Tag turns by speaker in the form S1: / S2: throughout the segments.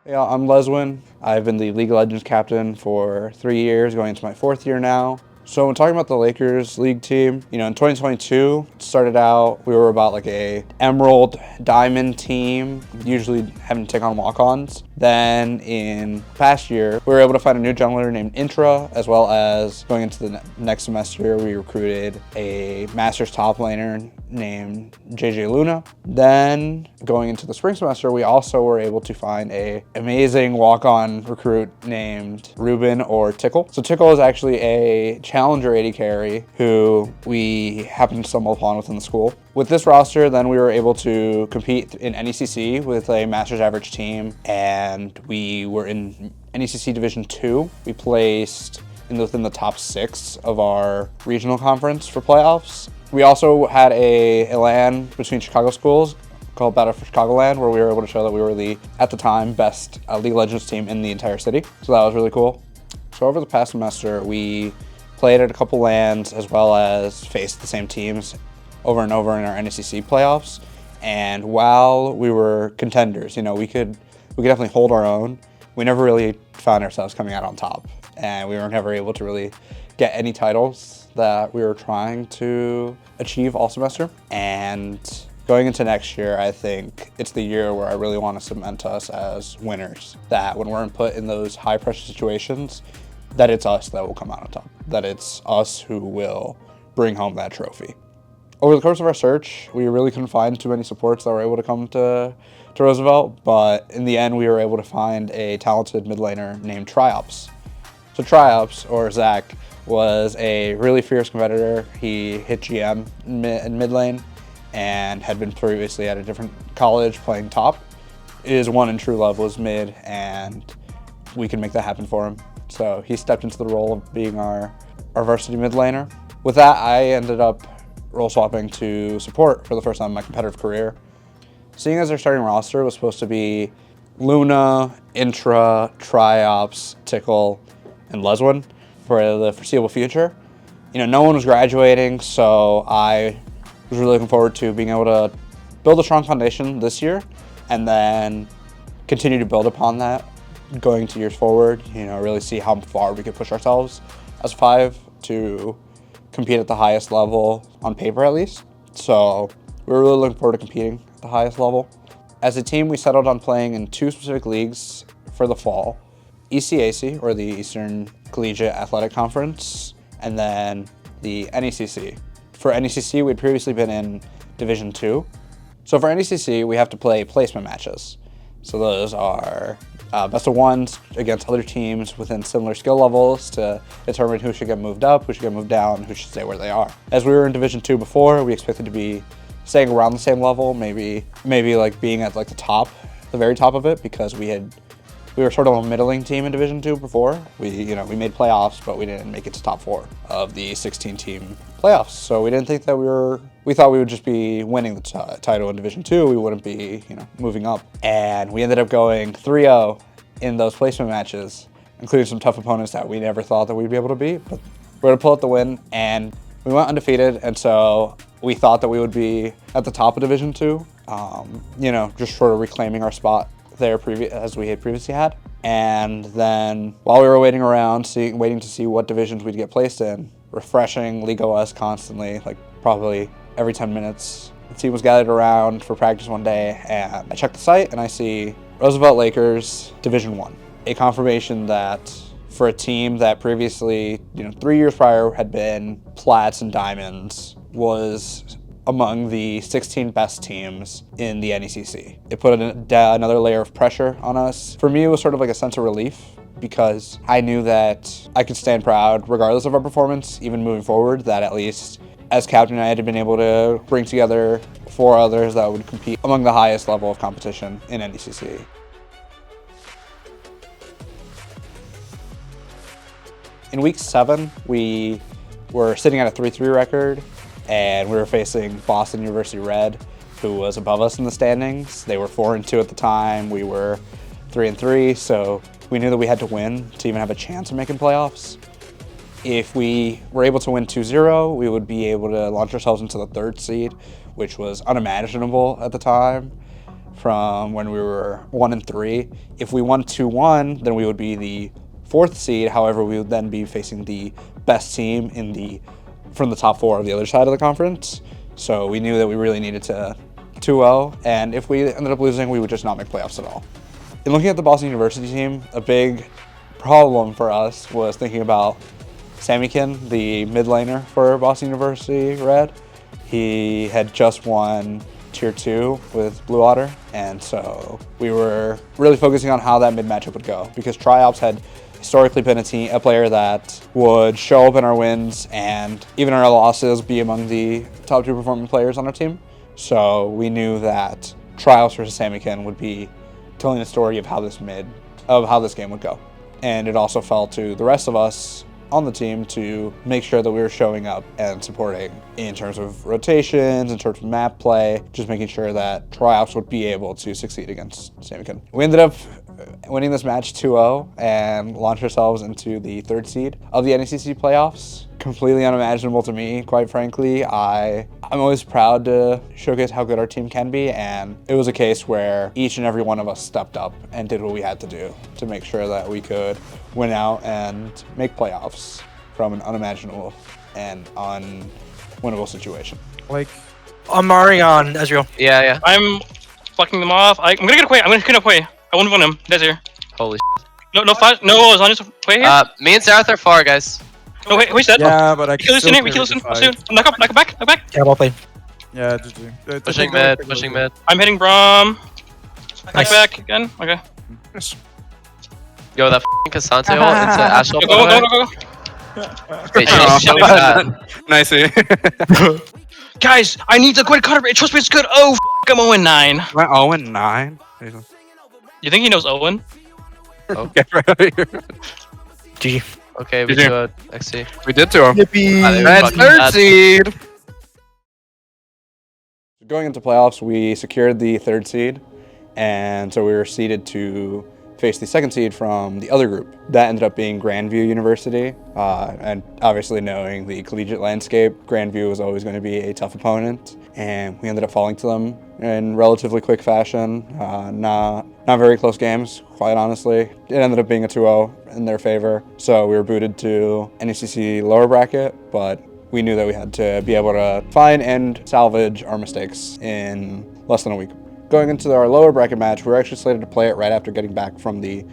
S1: Yeah, I'm Leswin. I've been the League of Legends captain for 3 years, going into my 4th year now. So when talking about the Lakers League team, in 2022, it started out, we were about like a emerald diamond team, usually having to take on walk-ons. Then in past year, we were able to find a new jungler named Intra, as well as going into the next semester, we recruited a Masters top laner named JJ Luna. Then going into the spring semester, we also were able to find a amazing walk-on recruit named Ruben or Tickle. So Tickle is actually a challenger AD carry who we happened to stumble upon within the school. With this roster, then we were able to compete in NECC with a Masters average team, and we were in NECC Division 2. We placed within the top 6 of our regional conference for playoffs. We also had a LAN between Chicago schools called Battle for Chicagoland, where we were able to show that we were the, at the time, best League of Legends team in the entire city. So that was really cool. So over the past semester, we played at a couple LANs as well as faced the same teams over and over in our NECC playoffs. And while we were contenders, we could definitely hold our own. We never really found ourselves coming out on top, and we were never able to really get any titles that we were trying to achieve all semester. And going into next year, I think it's the year where I really want to cement us as winners. That when we're put in those high pressure situations, that it's us that will come out on top. That it's us who will bring home that trophy. Over the course of our search, we really couldn't find too many supports that were able to come to Roosevelt, but in the end, we were able to find a talented mid laner named Triops. So Triops, or Zach, was a really fierce competitor. He hit GM in mid lane and had been previously at a different college playing top. His one and true love was mid, and we could make that happen for him. So he stepped into the role of being our varsity mid laner. With that, I ended up role swapping to support for the first time in my competitive career. Seeing as our starting roster was supposed to be Luna, Intra, Triops, Tickle, and Leswin for the foreseeable future, no one was graduating, so I was really looking forward to being able to build a strong foundation this year and then continue to build upon that going to years forward, really see how far we could push ourselves as 5 to compete at the highest level on paper at least. So we're really looking forward to competing at the highest level. As a team, we settled on playing in 2 specific leagues for the fall. ECAC, or the Eastern Collegiate Athletic Conference, and then the NECC. For NECC, we'd previously been in Division 2. So for NECC, we have to play placement matches. So those are best of ones against other teams within similar skill levels to determine who should get moved up, who should get moved down, who should stay where they are. As we were in Division 2 before, we expected to be staying around the same level, maybe like being at like the very top of it, because we were sort of a middling team in Division 2 before. We made playoffs, but we didn't make it to top 4 of the 16-team playoffs. So we didn't think that we thought we would just be winning the title in Division 2. We wouldn't be, moving up. And we ended up going 3-0 in those placement matches, including some tough opponents that we never thought that we'd be able to beat. But we're able to pull out the win, and we went undefeated. And so we thought that we would be at the top of Division 2, just sort of reclaiming our spot there as we had previously had. And then while we were waiting around, waiting to see what divisions we'd get placed in, refreshing League OS constantly, like probably every 10 minutes, the team was gathered around for practice one day, and I checked the site and I see Roosevelt Lakers Division 1, a confirmation that for a team that previously, 3 years prior had been plats and diamonds, was among the 16 best teams in the NECC. It put another layer of pressure on us. For me, it was sort of like a sense of relief, because I knew that I could stand proud regardless of our performance, even moving forward, that at least as captain I had been able to bring together 4 others that would compete among the highest level of competition in NECC. In week 7, we were sitting at a 3-3 record, and we were facing Boston University Red, who was above us in the standings. They were 4-2 at the time. We were 3-3, so we knew that we had to win to even have a chance of making playoffs. If we were able to win 2-0, we would be able to launch ourselves into the 3rd seed, which was unimaginable at the time. from when we were 1-3. If we won 2-1, then we would be the 4th seed. However, we would then be facing the best team from the top 4 of the other side of the conference. So we knew that we really needed to 2-0, and if we ended up losing, we would just not make playoffs at all. In looking at the Boston University team, a big problem for us was thinking about Samikin, the mid laner for Boston University Red. He had just won Tier 2 with Blue Otter, and so we were really focusing on how that mid matchup would go, because Triops had historically been a player that would show up in our wins and even our losses be among the top 2 performing players on our team. So we knew that Triops versus Samikin would be telling the story of how this game would go. And it also fell to the rest of us on the team to make sure that we were showing up and supporting in terms of rotations, in terms of map play, just making sure that Triops would be able to succeed against Samikin. We ended up winning this match 2-0 and launched ourselves into the 3rd seed of the NECC playoffs. Completely unimaginable to me, quite frankly. I'm always proud to showcase how good our team can be, and it was a case where each and every one of us stepped up and did what we had to do to make sure that we could win out and make playoffs from an unimaginable and unwinnable situation.
S2: Like, I'm Marion, Ezreal.
S3: Yeah.
S4: I'm fucking them off. I'm gonna get a quay. I won't win him. That's here.
S3: Holy
S4: No flash. No, as long as quay here.
S3: Me and Zerath are far, guys.
S4: No, wait, dead.
S2: Yeah, but I
S4: We kill this in here. We kill this in. Knock up, back.
S2: Yeah, well played. Yeah, GG.
S3: Pushing mid.
S4: I'm hitting Braum. Back again. Okay.
S3: Yo, that f***ing Cassante ult into Ashel.
S4: Go.
S3: Wait, shut that.
S5: Nice.
S4: Guys, I need the quick cutter. Trust me, it's good. Oh, I'm 0-9.
S5: Am I 0-9?
S4: You think he knows Owen?
S5: Get right out of here.
S2: GG.
S3: Okay, we do it. XC.
S5: We did to him.
S2: Yippee!
S5: That's 3rd seed.
S1: Going into playoffs, we secured the 3rd seed, and so we were seeded to face the 2nd seed from the other group. That ended up being Grandview University, and obviously knowing the collegiate landscape, Grandview was always going to be a tough opponent, and we ended up falling to them in relatively quick fashion. Not very close games, quite honestly. It ended up being a 2-0 in their favor, so we were booted to NECC lower bracket, but we knew that we had to be able to find and salvage our mistakes in less than a week. Going into our lower bracket match, we were actually slated to play it right after getting back from the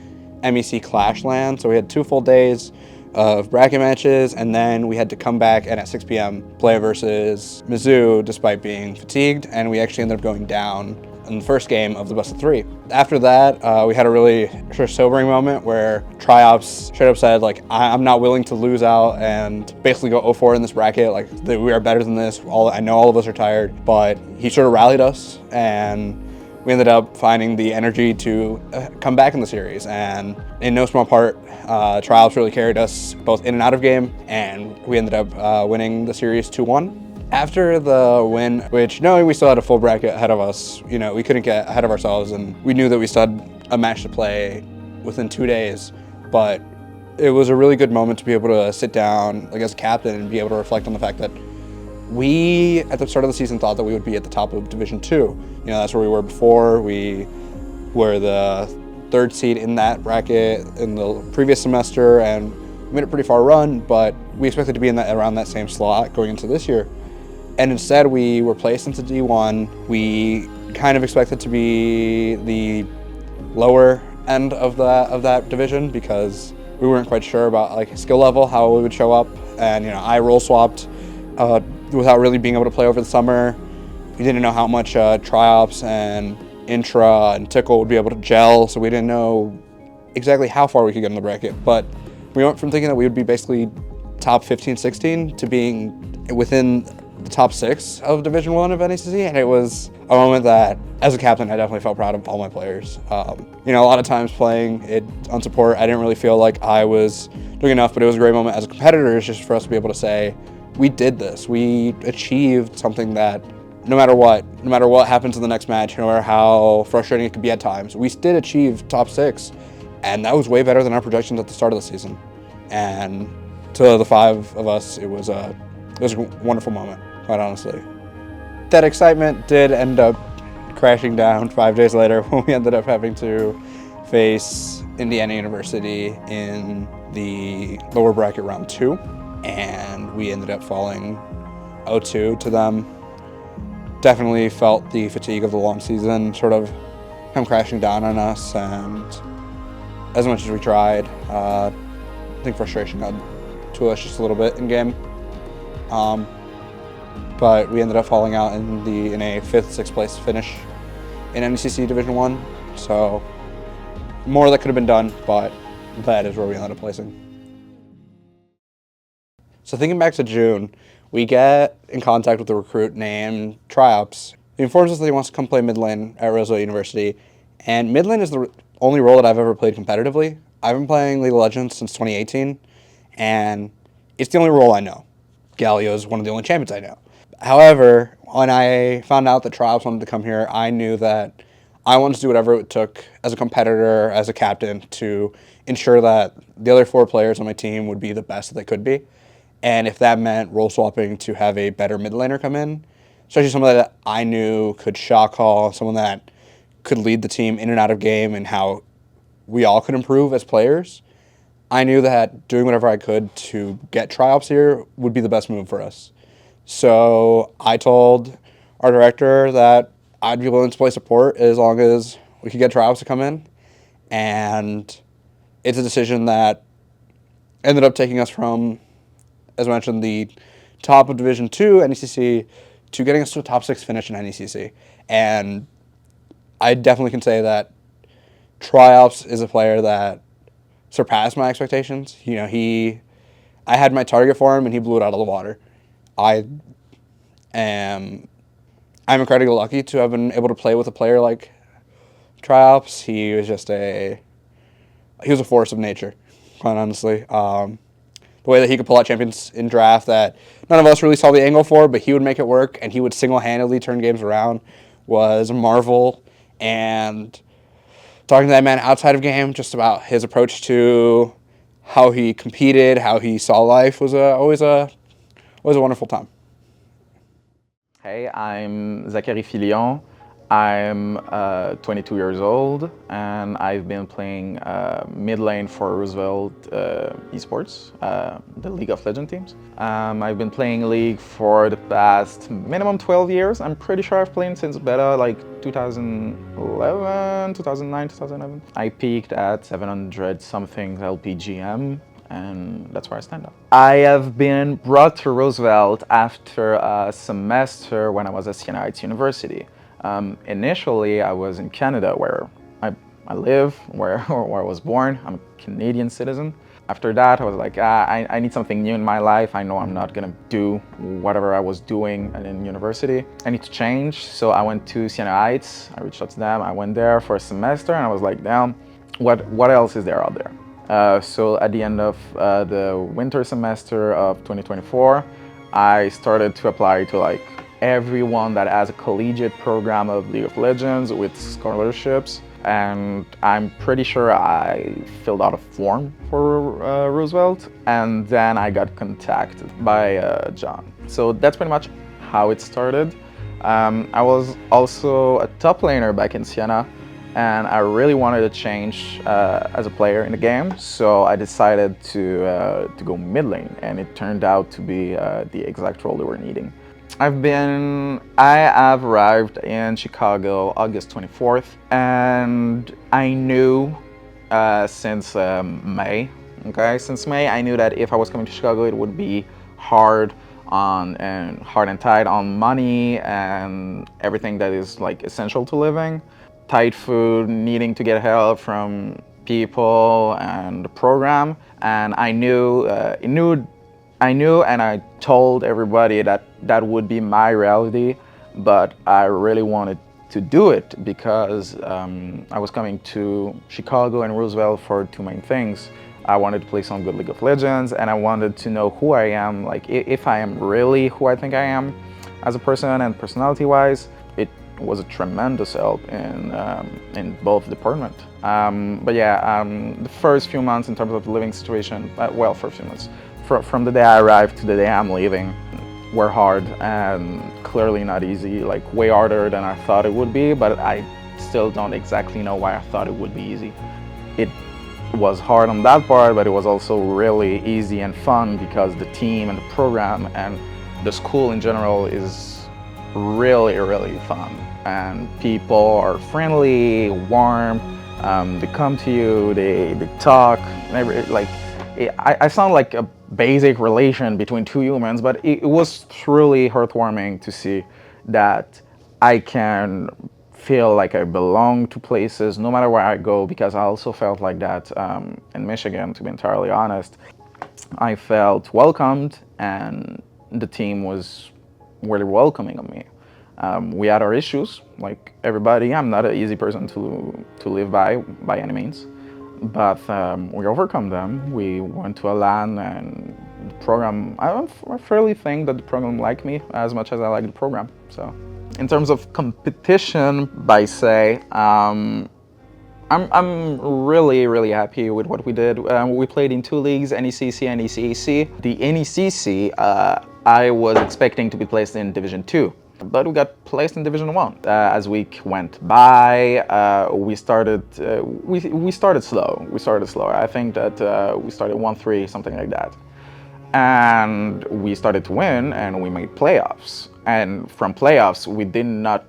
S1: MEC Clash LAN. So we had 2 full days of bracket matches, and then we had to come back and at 6 p.m. play versus Mizzou despite being fatigued, and we actually ended up going down in the first game of the best of 3. After that, we had a really sobering moment where Triops straight up said, like, I'm not willing to lose out and basically go 0-4 in this bracket. Like, we are better than this. I know all of us are tired, but he sort of rallied us, and we ended up finding the energy to come back in the series. And in no small part, Triops really carried us both in and out of game, and we ended up winning the series 2-1. After the win, which knowing we still had a full bracket ahead of us, we couldn't get ahead of ourselves, and we knew that we still had a match to play within 2 days, but it was a really good moment to be able to sit down, like, as a captain and be able to reflect on the fact that we, at the start of the season, thought that we would be at the top of Division 2. That's where we were before. We were the 3rd seed in that bracket in the previous semester, and we made a pretty far run, but we expected to be in around that same slot going into this year. And instead, we were placed into D1. We kind of expected to be the lower end of that division because we weren't quite sure about, like, skill level, how we would show up. And I role swapped without really being able to play over the summer. We didn't know how much Triops and Intra and Tickle would be able to gel, so we didn't know exactly how far we could get in the bracket. But we went from thinking that we would be basically top 15, 16 to being within the top 6 of Division 1 of NECC, and it was a moment that, as a captain, I definitely felt proud of all my players. A lot of times playing it on support, I didn't really feel like I was doing enough, but it was a great moment as a competitor, just for us to be able to say, we did this. We achieved something that no matter what happens in the next match, no matter how frustrating it could be at times, we did achieve top 6, and that was way better than our projections at the start of the season. And to the 5 of us, it was a wonderful moment, quite honestly. That excitement did end up crashing down 5 days later when we ended up having to face Indiana University in the lower bracket round 2, and we ended up falling 0-2 to them. Definitely felt the fatigue of the long season sort of come crashing down on us, and as much as we tried, I think frustration got to us just a little bit in game. But we ended up falling out in a 5th, 6th place finish in NECC Division 1. So more that could have been done, but that is where we ended up placing. So thinking back to June, we get in contact with a recruit named Triops. He informs us that he wants to come play mid lane at Roosevelt University, and mid lane is the only role that I've ever played competitively. I've been playing League of Legends since 2018, and it's the only role I know. Galio is one of the only champions I know. However, when I found out that Triops wanted to come here, I knew that I wanted to do whatever it took as a competitor, as a captain, to ensure that the other 4 players on my team would be the best that they could be. And if that meant role swapping to have a better mid laner come in, especially someone that I knew could shot call, someone that could lead the team in and out of game and how we all could improve as players, I knew that doing whatever I could to get Triops here would be the best move for us. So I told our director that I'd be willing to play support as long as we could get Triops to come in. And it's a decision that ended up taking us from, as mentioned, the top of Division 2 NECC to getting us to a top 6 finish in NECC. And I definitely can say that Triops is a player that surpassed my expectations. You know, I had my target for him and he blew it out of the water. I'm incredibly lucky to have been able to play with a player like Triops. He was a force of nature, quite honestly. The way that he could pull out champions in draft that none of us really saw the angle for, but he would make it work, and he would single-handedly turn games around, was a marvel. And talking to that man outside of game, just about his approach to how he competed, how he saw life, was always a wonderful time.
S6: Hey, I'm Zachary Filion. I'm 22 years old, and I've been playing mid lane for Roosevelt Esports, the League of Legends teams. I've been playing League for the past minimum 12 years. I'm pretty sure I've played since beta like 2011, 2009, 2011. I peaked at 700 something LPGM, and that's where I stand up. I have been brought to Roosevelt after a semester when I was at Siena Heights University. Initially, I was in Canada, where I live, where I was born. I'm a Canadian citizen. After that, I was like, I need something new in my life. I know I'm not gonna do whatever I was doing in university. I need to change. So I went to Siena Heights. I reached out to them. I went there for a semester, and I was like, damn, what else is there out there? So at the end of the winter semester of 2024, I started to apply to like everyone that has a collegiate program of League of Legends with scholarships, and I'm pretty sure I filled out a form for Roosevelt, and then I got contacted by John. So that's pretty much how it started. I was also a top laner back in Siena, and I really wanted to change as a player in the game, so I decided to go mid lane, and it turned out to be the exact role they were needing. I have arrived in Chicago August 24th, and I knew since May, I knew that if I was coming to Chicago, it would be hard and tight on money and everything that is like essential to living. Tight food, needing to get help from people and the program, and I knew and I told everybody that that would be my reality, but I really wanted to do it because I was coming to Chicago and Roosevelt for 2 main things. I wanted to play some good League of Legends, and I wanted to know who I am, like if I am really who I think I am as a person and personality-wise. It was a tremendous help in both departments. But yeah, the first few months in terms of the living situation, first few months, from the day I arrived to the day I'm leaving, were hard and clearly not easy, like way harder than I thought it would be, but I still don't exactly know why I thought it would be easy. It was hard on that part, but it was also really easy and fun because the team and the program and the school in general is really, really fun. And people are friendly, warm, they come to you, they talk, I sound like a basic relation between two humans, but it was truly heartwarming to see that I can feel like I belong to places no matter where I go, because I also felt like that in Michigan, to be entirely honest. I felt welcomed and the team was really welcoming of me. We had our issues, like everybody. I'm not an easy person to live by any means, but we overcome them. We went to a LAN and the program, I fairly think that the program liked me as much as I like the program. So in terms of competition, by say, I'm really happy with what we did. We played in two leagues, NECC and ECAC. The NECC, I was expecting to be placed in Division 2, but we got placed in Division 1. As week went by, we started slow. I think that we started 1-3, something like that. And we started to win, and we made playoffs. And from playoffs, we did not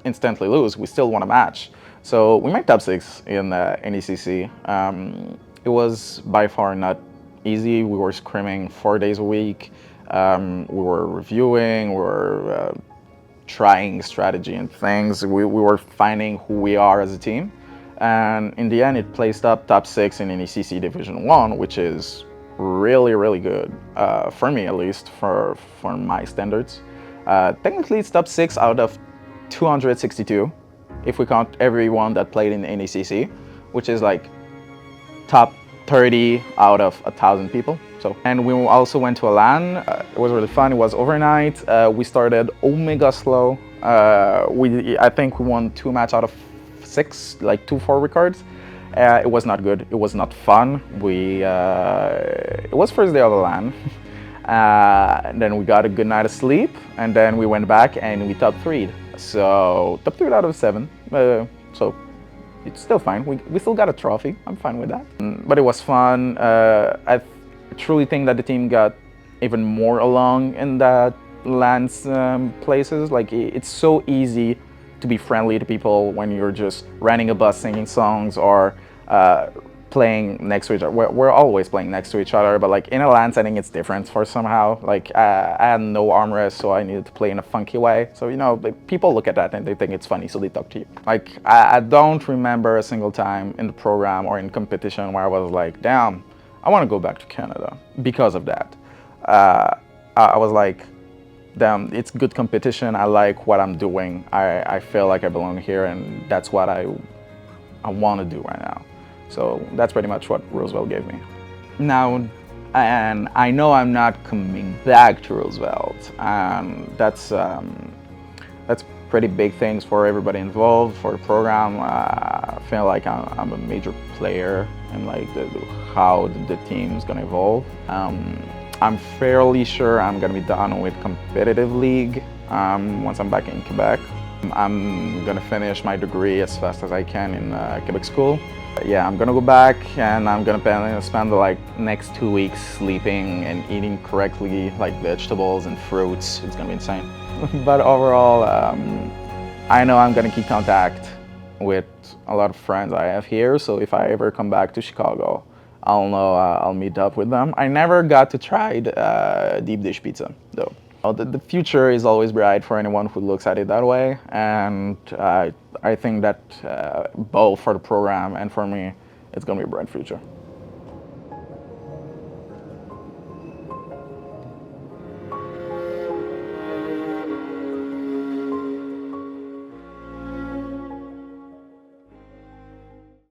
S6: instantly lose. We still won a match. So we made top 6 in NECC. It was by far not easy. We were scrimming 4 days a week. We were reviewing, we were trying strategy and things. We were finding who we are as a team. And in the end, it placed up top 6 in NECC Division 1, which is really, really good, for me at least, for my standards. Technically, it's top 6 out of 262, if we count everyone that played in NECC, which is like top 30 out of 1,000 people. So, and we also went to a LAN. It was really fun. It was overnight. We started omega slow. I think we won 2 matches out of 6, like 2 forward cards. It was not good. It was not fun. It was first day of the LAN. Then we got a good night of sleep, and then we went back and we top 3'd. So top 3 out of 7. So it's still fine. We still got a trophy. I'm fine with that. But it was fun. I truly think that the team got even more along in that LAN's places. Like, it's so easy to be friendly to people when you're just riding a bus singing songs or playing next to each other. We're always playing next to each other, but like in a LAN setting, it's different for somehow. Like I had no armrest, so I needed to play in a funky way. So, you know, people look at that and they think it's funny, so they talk to you. Like I don't remember a single time in the program or in competition where I was like, damn, I want to go back to Canada because of that. I was like, damn, it's good competition. I like what I'm doing. I feel like I belong here, and that's what I want to do right now. So that's pretty much what Roosevelt gave me. Now, and I know I'm not coming back to Roosevelt, and that's pretty big things for everybody involved, for the program. I feel like I'm a major player in like how the team's gonna evolve. I'm fairly sure I'm gonna be done with competitive league once I'm back in Quebec. I'm gonna finish my degree as fast as I can in Quebec school. Yeah, I'm gonna go back and I'm gonna spend the like next 2 weeks sleeping and eating correctly, like vegetables and fruits. It's gonna be insane. But overall, I know I'm gonna keep contact with a lot of friends I have here. So if I ever come back to Chicago, I'll know I'll meet up with them. I never got to try deep dish pizza though. The future is always bright for anyone who looks at it that way, and I think that both for the program and for me, it's gonna be a bright future.